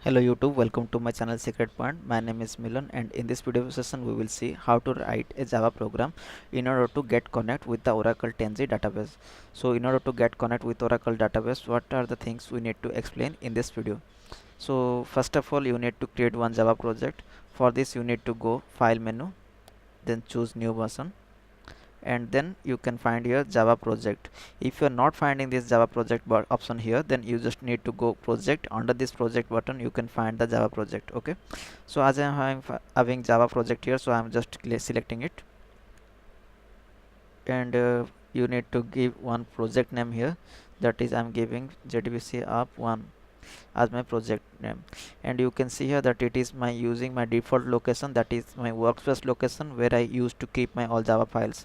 Hello YouTube, welcome to my channel Secret Point. My name is Milan and in this video session we will see how to write a Java program in order to get connect with the Oracle 10G database. So in order to get connect with Oracle database, what are the things we need to explain in this video? So first of all, you need to create one Java project. For this you need to go file menu, then choose new version, and then you can find here Java project. If you are not finding this Java project option here, then you just need to go project. Under this project button you can find the Java project. Okay, so as I am having Java project here, so I am just selecting it, and you need to give one project name here. That is, I am giving JDBC app 1 as my project name, and you can see here that it is my using my default location, that is my workspace location where I used to keep my all Java files,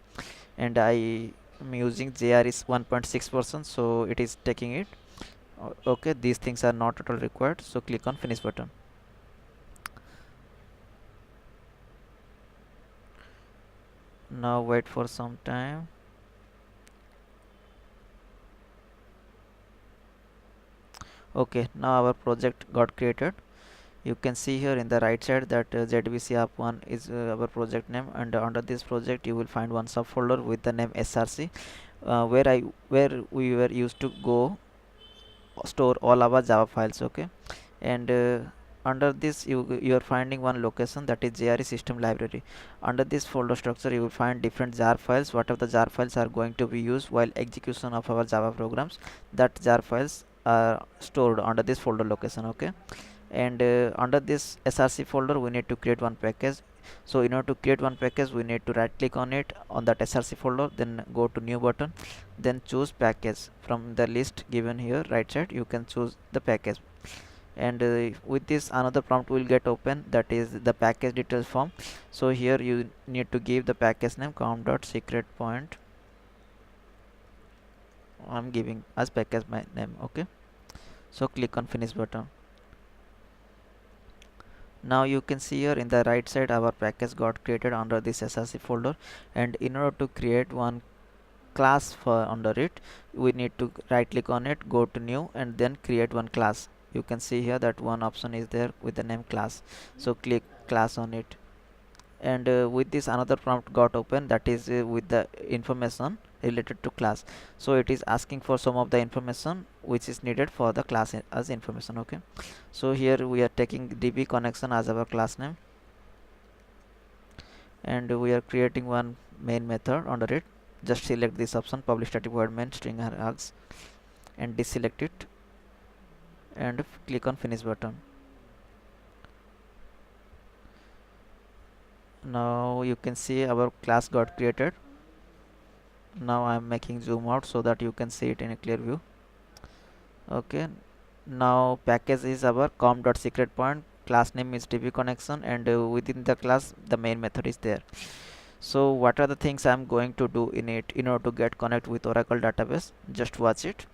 and I am using JR is 1.6%, so it is taking it. Okay, these things are not at all required, so click on finish button. Now wait for some time. Okay, now our project got created. You can see here in the right side that JDBC app 1 is our project name, and under this project you will find one subfolder with the name SRC, where we were used to go store all our Java files. Okay, and under this you are finding one location, that is JRE system library. Under this folder structure you will find different jar files. Whatever the jar files are going to be used while execution of our Java programs, that jar files are stored under this folder location. Okay, and under this SRC folder we need to create one package. So in order to create one package, we need to right click on it on that SRC folder, then go to new button, then choose package. From the list given here right side you can choose the package, and with this another prompt will get open, that is the package details form. So here you need to give the package name com.secretpoint. I'm giving as package my name. Okay, so click on finish button. Now you can see here in the right side our package got created under this SRC folder, and in order to create one class for under it, we need to right click on it, go to new, and then create one class. You can see here that one option is there with the name class, so click class on it, and with this another prompt got open, that is with the information related to class. So it is asking for some of the information which is needed for the class as information. Okay, so here we are taking DB connection as our class name, and we are creating one main method under it. Just select this option, public static void main string args, and deselect it, and click on finish button. Now you can see our class got created. Now I am making zoom out so that you can see it in a clear view. Okay, now package is our com.secretpoint, class name is DB connection, and within the class the main method is there. So what are the things I'm going to do in it in order to get connect with Oracle database? Just watch it.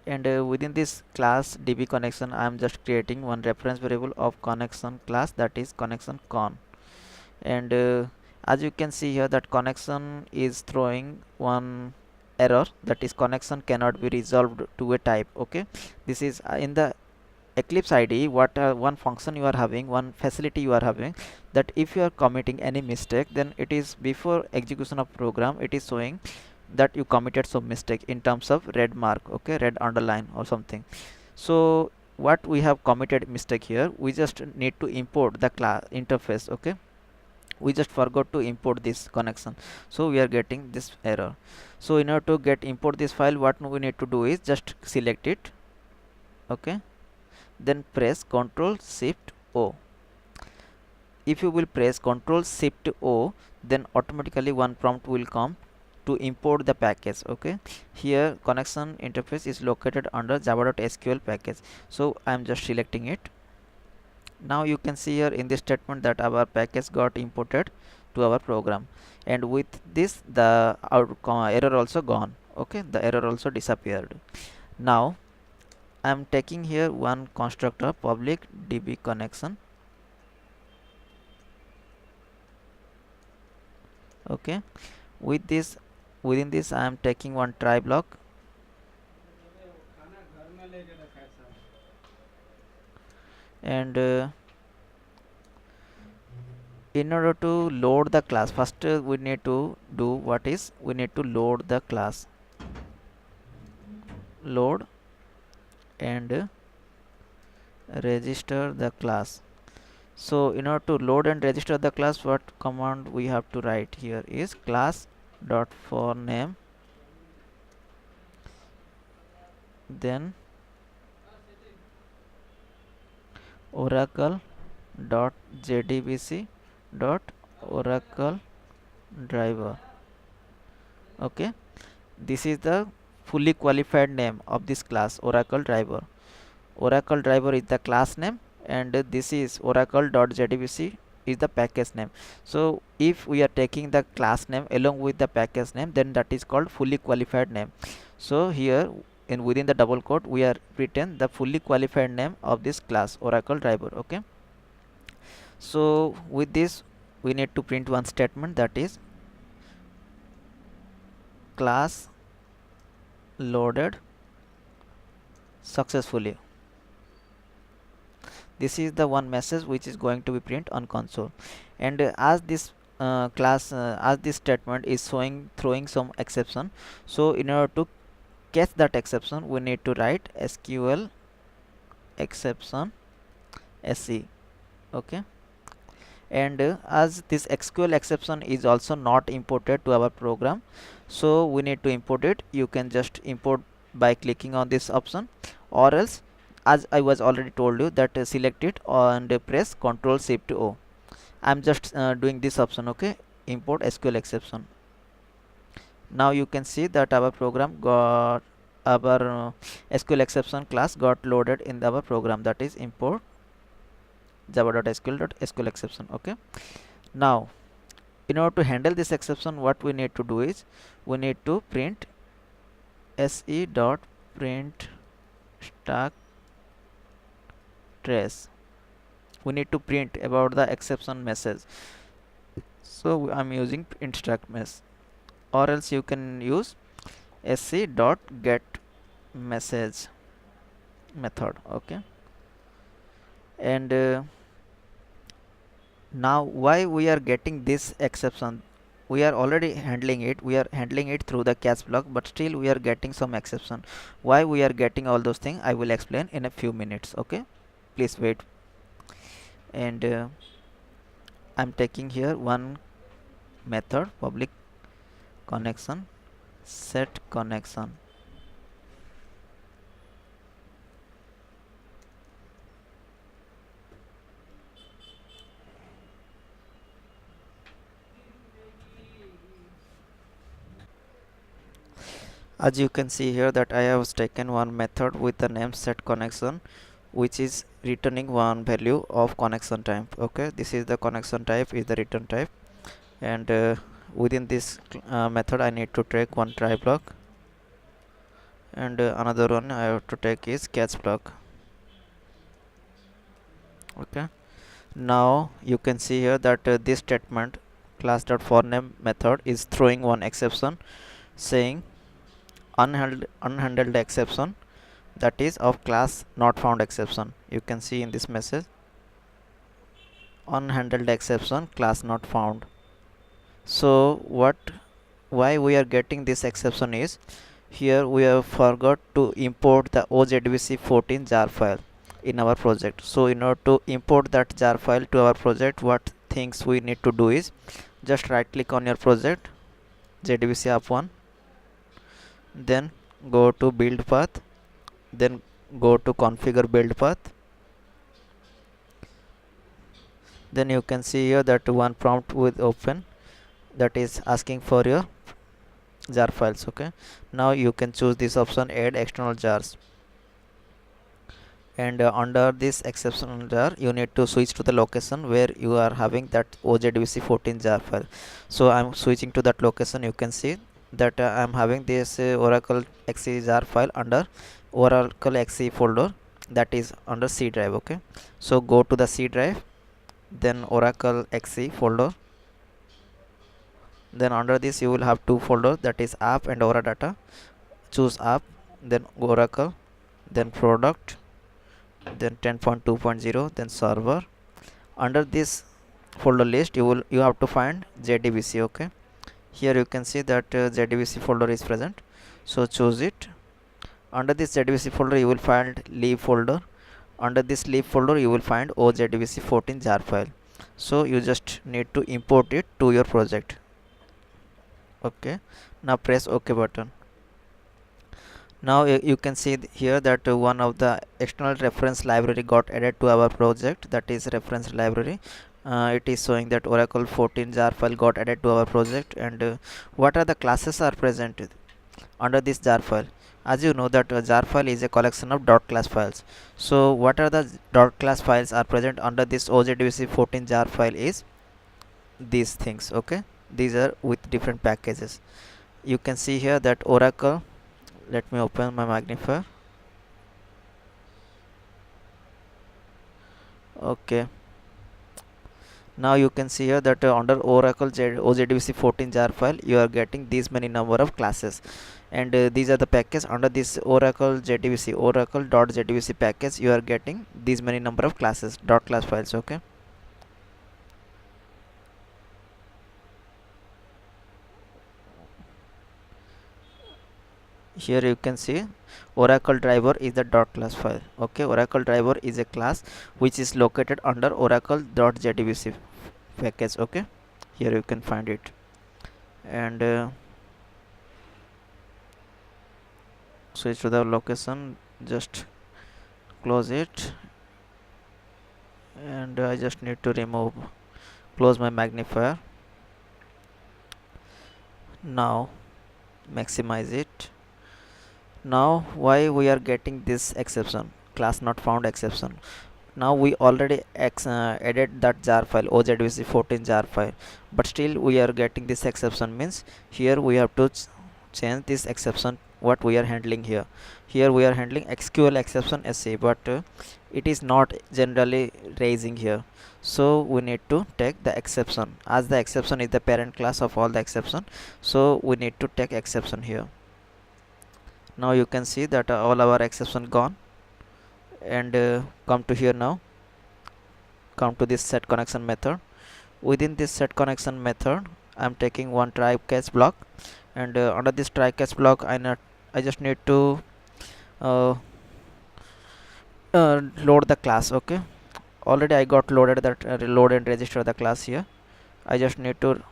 And within this class DB connection, I am just creating one reference variable of connection class, that is connection con. And as you can see here that connection is throwing one error, that is connection cannot be resolved to a type. Okay, this is in the Eclipse IDE, what one function you are having, one facility you are having, that if you are committing any mistake, then it is before execution of program it is showing that you committed some mistake in terms of red mark. Okay, red underline or something. So what we have committed mistake here, we just need to import the class interface. Okay, we just forgot to import this connection, so we are getting this error. So in order to get import this file, what we need to do is just select it. Okay, then press Ctrl Shift O. If you will press Ctrl Shift O, then automatically one prompt will come to import the package. Okay, here connection interface is located under java.sql package, so I am just selecting it. Now you can see here in this statement that our package got imported to our program, and with this the error also gone. Okay, the error also disappeared. Now I am taking here one constructor public DB connection. Okay, with this within this I am taking one try block. And in order to load the class, first we need to do what is, we need to load the class, load and register the class. So in order to load and register the class, what command we have to write here is class dot for name, then oracle dot jdbc dot oracle driver. Okay, this is the fully qualified name of this class, oracle driver. Oracle driver is the class name, and this is oracle.jdbc is the package name. So if we are taking the class name along with the package name, then that is called fully qualified name. So here in within the double quote we are written the fully qualified name of this class, oracle driver. Okay, so with this we need to print one statement, that is class loaded successfully. This is the one message which is going to be print on console. And as this as this statement is throwing some exception, so in order to catch that exception we need to write sql exception se. Okay, and as this sql exception is also not imported to our program, so we need to import it. You can just import by clicking on this option, or else as I was already told you that select it and press Ctrl Shift O. I'm just doing this option. Okay, import sql exception. Now you can see that our program got our sql exception class got loaded in our program, that is import java.sql exception. Okay, now in order to handle this exception, what we need to do is we need to print se dot print stack trace. We need to print about the exception message, so I'm using print stack mess, or else you can use se dot get message method. Okay, and now why we are getting this exception, we are already handling it, we are handling it through the catch block, but still we are getting some exception. Why we are getting all those things, I will explain in a few minutes. Okay, please wait. And I'm taking here one method, public connection set connection. As you can see here that I have taken one method with the name set connection, which is returning one value of connection type. Okay, this is the connection type, is the return type, and within this method I need to take one try block, and another one I have to take is catch block. Okay, now you can see here that this statement class.forName method is throwing one exception saying unhandled exception, that is of class not found exception. You can see in this message unhandled exception class not found. So why we are getting this exception is, here we have forgot to import the OJDBC14 jar file in our project. So in order to import that jar file to our project, what things we need to do is just right click on your project, JDBC app1, then go to build path, then go to configure build path. Then you can see here that one prompt with open, that is asking for your jar files. Okay, now you can choose this option, add external jars, and under this exceptional jar you need to switch to the location where you are having that OJDBC14 jar file. So I'm switching to that location. You can see that I'm having this Oracle XE jar file under Oracle XE folder, that is under C drive. Okay, so go to the C drive, then Oracle XE folder, then under this you will have two folders, that is app and Aura data. Choose app, then Oracle, then product, then 10.2.0, then server. Under this folder list you have to find JDBC. Okay, here you can see that JDBC folder is present, so choose it. Under this JDBC folder you will find lib folder. Under this lib folder you will find OJDBC14 jar file, so you just need to import it to your project. Okay, now press OK button. Now you can see here that one of the external reference library got added to our project, that is reference library. It is showing that Oracle 14 jar file got added to our project, and what are the classes are present under this jar file. As you know that jar file is a collection of dot class files, so what are the dot class files are present under this OJDBC 14 jar file is these things. Okay, these are with different packages. You can see here that Oracle, let me open my magnifier. Okay, now you can see here that under Oracle OJDBC 14 jar file you are getting these many number of classes, and these are the package under this Oracle JDBC Oracle.jdbc package. You are getting these many number of classes, dot class files. Okay, here you can see Oracle driver is the dot class file. Okay, Oracle driver is a class which is located under Oracle.jdbc package. Okay, here you can find it, and switch to the location, just close it, and I just need to close my magnifier. Now maximize it. Now why we are getting this exception, class not found exception? Now we already added that jar file OJDBC 14 jar file, but still we are getting this exception, means here we have to change this exception. What we are handling here we are handling SQL exception SC, but it is not generally raising here, so we need to take the exception, as the exception is the parent class of all the exception, so we need to take exception here. Now you can see that all our exception gone, and come to here. Now come to this set connection method. Within this set connection method I am taking one try catch block, and under this try catch block I just need to uh, load the class. Okay, already I got loaded that load and register the class here. I just need to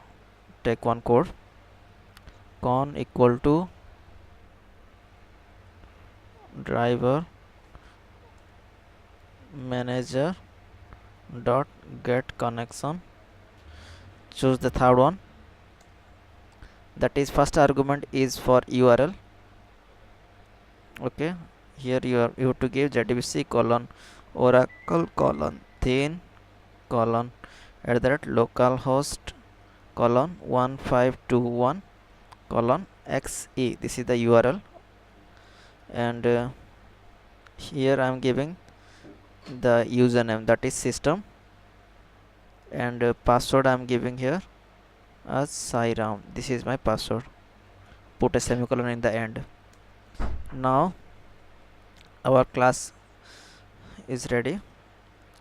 take one code, con equal to driver manager dot get connection. Choose the third one, that is first argument is for URL. Okay, here you have to give JDBC colon Oracle colon thin colon @localhost colon 1521 colon XE. This is the URL, and here I am giving the username, that is system, and password I am giving here as Sairam. This is my password. Put a semicolon in the end. Now our class is ready.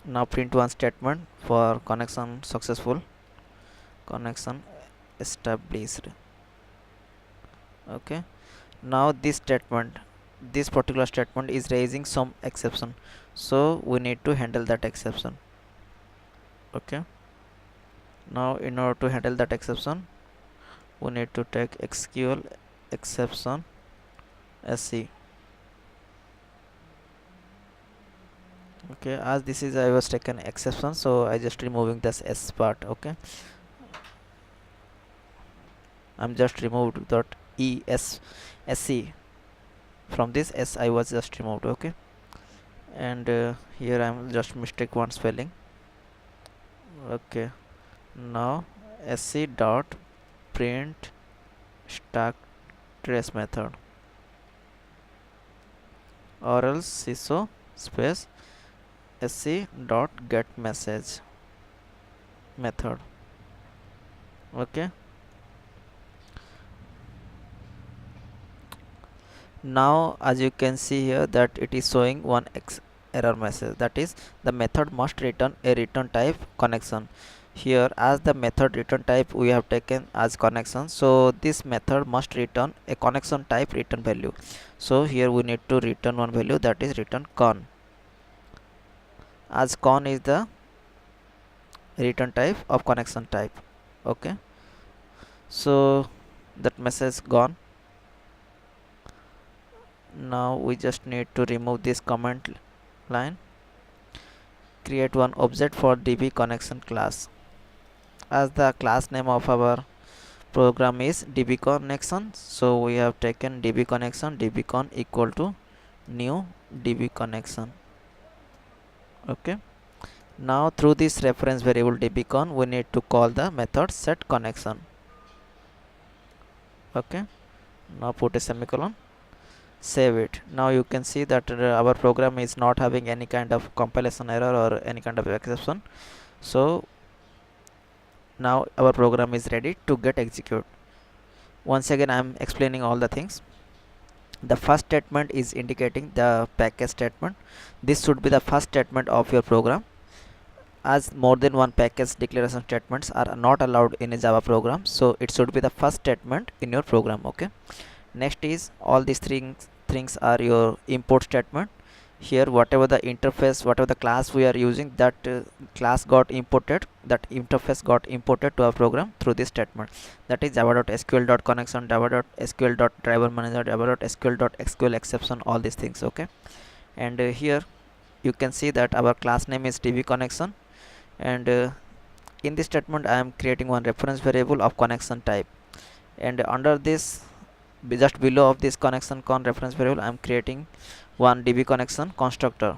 Now print one statement for connection successful, connection established. Okay, now this particular statement is raising some exception, so we need to handle that exception. Okay, now in order to handle that exception we need to take SQL exception SC. Okay, as this is I was taken exception, so I just removing this S part. Okay, I'm just removed dot SC from this S, I was just removed. Okay, and here I'm just mistake one spelling. Okay, now SC dot print stack trace method, or else CISO space SC dot get message method. Okay, now as you can see here that it is showing one error message, that is the method must return a return type connection. Here, as the method return type we have taken as connection, so this method must return a connection type return value. So here we need to return one value, that is return con, as con is the return type of connection type. Okay, so that message gone. Now we just need to remove this comment line. Create one object for db connection class, as the class name of our program is db connection, so we have taken db connection, dbcon equal to new db connection. Okay, now through this reference variable dbcon we need to call the method set connection. Okay, now put a semicolon, save it. Now you can see that our program is not having any kind of compilation error or any kind of exception. So now our program is ready to get execute. Once again I am explaining all the things. The first statement is indicating the package statement. This should be the first statement of your program, as more than one package declaration statements are not allowed in a Java program, so it should be the first statement in your program. Okay, next is all these things are your import statement. Here whatever the interface, whatever the class we are using, that class got imported, that interface got imported to our program through this statement, that is java.sql.connection, java.sql.driver manager, java.sql.sql exception, all these things. Okay, and here you can see that our class name is db connection, and in this statement I am creating one reference variable of connection type, and under this, just below of this connection con reference variable, I am creating one db connection constructor.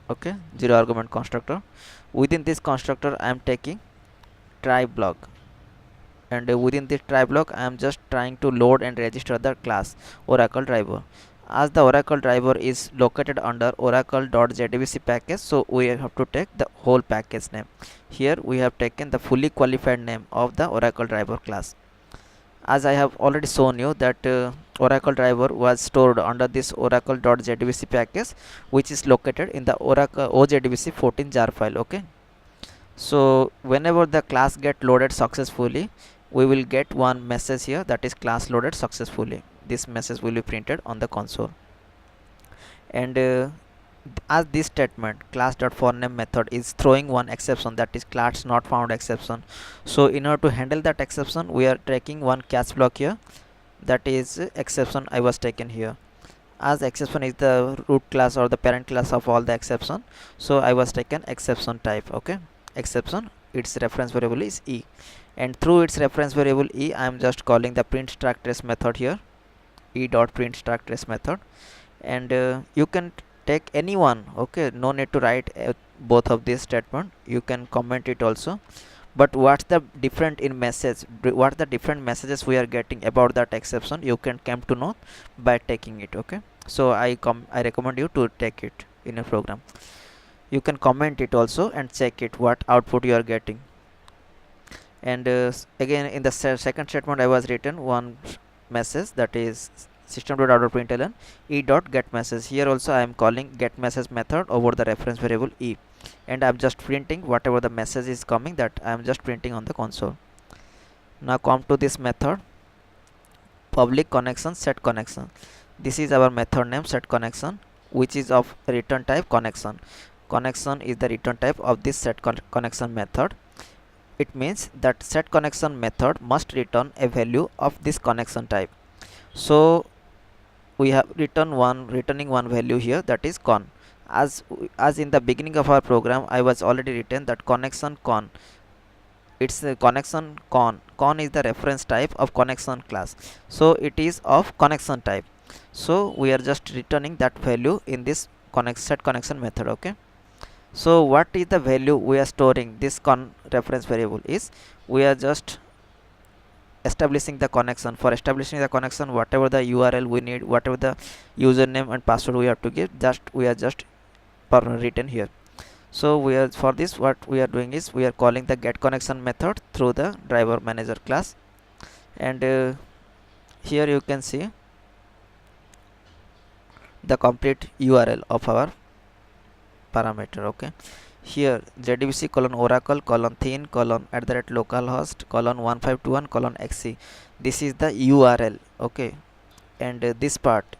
Okay, zero argument constructor. Within this constructor I am taking try block, and within this try block I am just trying to load and register the class oracle driver. As the oracle driver is located under oracle.jdbc package, so we have to take the whole package name. Here we have taken the fully qualified name of the oracle driver class. As I have already shown you that oracle driver was stored under this oracle.jdbc package, which is located in the oracle ojdbc 14 jar file. Okay, so whenever the class get loaded successfully, we will get one message here, that is class loaded successfully. This message will be printed on the console. And as this statement class.forName method is throwing one exception, that is class not found exception, so in order to handle that exception we are taking one catch block here, that is exception I was taken here, as exception is the root class or the parent class of all the exception, so I was taken exception type. Okay, exception, its reference variable is e, and through its reference variable e I am just calling the print stack trace method here, e.print stack trace method, and you can take any one. Okay, no need to write both of these statement, you can comment it also. But what's the different in message, what the different messages we are getting about that exception, you can come to know by taking it. Okay, so I recommend you to take it in a program. You can comment it also and check it what output you are getting. And again in the second statement I was written one message, that is system.out.println e.getMessage. Here also I am calling getMessage method over the reference variable e, and I am just printing whatever the message is coming, that I am just printing on the console. Now come to this method public connection set connection. This is our method name set connection, which is of return type connection. Connection is the return type of this set connection method. It means that set connection method must return a value of this connection type. So we have returning one value here, that is con. As in the beginning of our program I was already written that connection con, it's a connection con is the reference type of connection class, so it is of connection type, so we are just returning that value in this set connection method. Okay, so what is the value we are storing this con reference variable is, we are just establishing the connection. For establishing the connection, whatever the URL we need, whatever the username and password we have to give, we are just written here. So we are, for this what we are doing is we are calling the get connection method through the driver manager class, and here you can see the complete URL of our parameter. Okay, here jdbc colon oracle colon thin colon @localhost colon 1521 colon xc, this is the url. Okay, and this part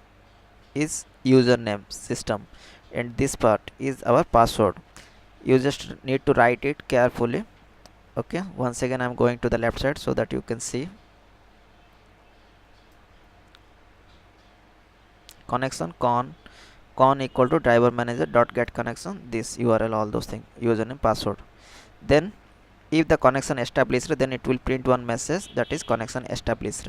is username system, and this part is our password. You just need to write it carefully. Okay, once again I'm going to the left side so that you can see. Connection con equal to driver manager dot get connection, this url, all those things, username, password. Then if the connection established, then it will print one message, that is connection established.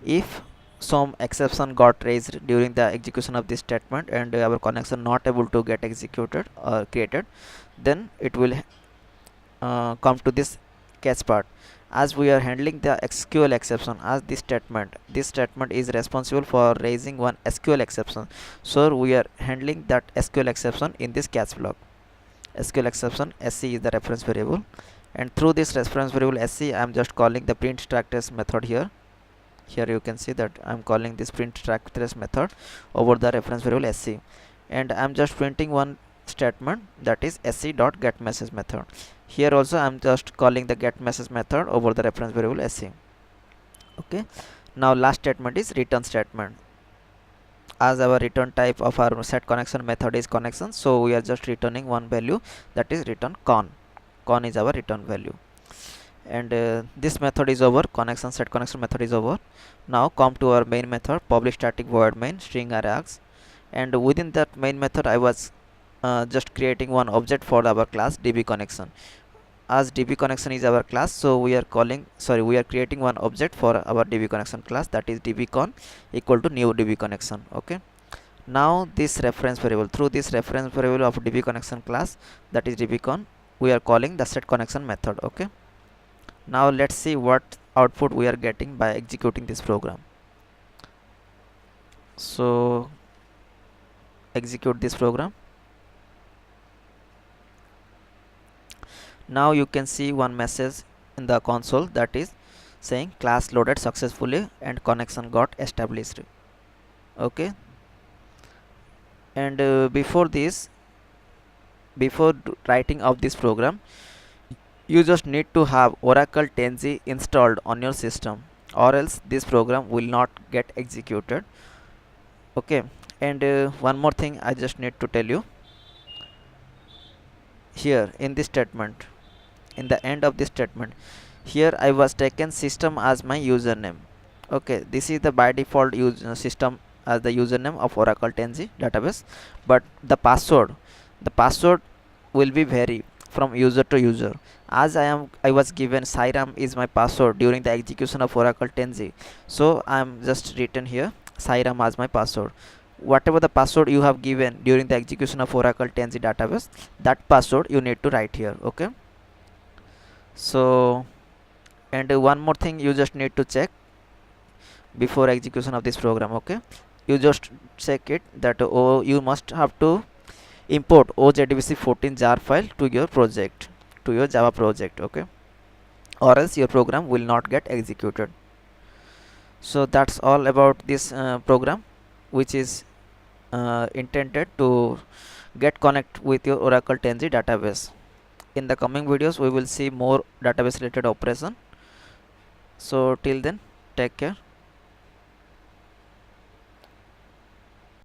If some exception got raised during the execution of this statement and our connection not able to get executed or created, then it will come to this catch part. As we are handling the SQL exception, as this statement is responsible for raising one SQL exception, so we are handling that SQL exception in this catch block. SQL exception sc is the reference variable, and through this reference variable sc I am just calling the print track trace method here. Here you can see that I am calling this print track trace method over the reference variable sc, and I am just printing one statement, that is sc dot get message method. Here also I am just calling the get message method over the reference variable sc. Okay, now last statement is return statement. As our return type of our set connection method is connection, so we are just returning one value, that is return con is our return value. And this method is over, connection set connection method is over. Now come to our main method, public static void main string array args, and within that main method I was just creating one object for our class db connection. As db connection is our class, so we are creating one object for our db connection class, that is dbcon equal to new db connection. Okay, now this reference variable, through this reference variable of db connection class, that is dbcon, we are calling the set connection method. Okay, now let's see what output we are getting by executing this program. So execute this program. Now you can see one message in the console, that is saying class loaded successfully and connection got established. Okay, and before writing of this program, you just need to have Oracle 10G installed on your system, or else this program will not get executed. Okay, and one more thing I just need to tell you. Here in this statement, in the end of this statement, here I was taken system as my username. Okay, this is the by default system as the username of Oracle 10G database, but the password will be vary from user to user. As I was given Sairam is my password during the execution of Oracle 10G, so I am just written here Sairam as my password. Whatever the password you have given during the execution of Oracle 10G database, that password you need to write here. Okay, so and one more thing you just need to check before execution of this program. Okay, you just check it that you must have to import OJDBC14 jar file to your project, to your Java project. Okay, or else your program will not get executed. So that's all about this program, which is intended to get connect with your Oracle 10G database. In the coming videos we will see more database related operation. So till then, take care.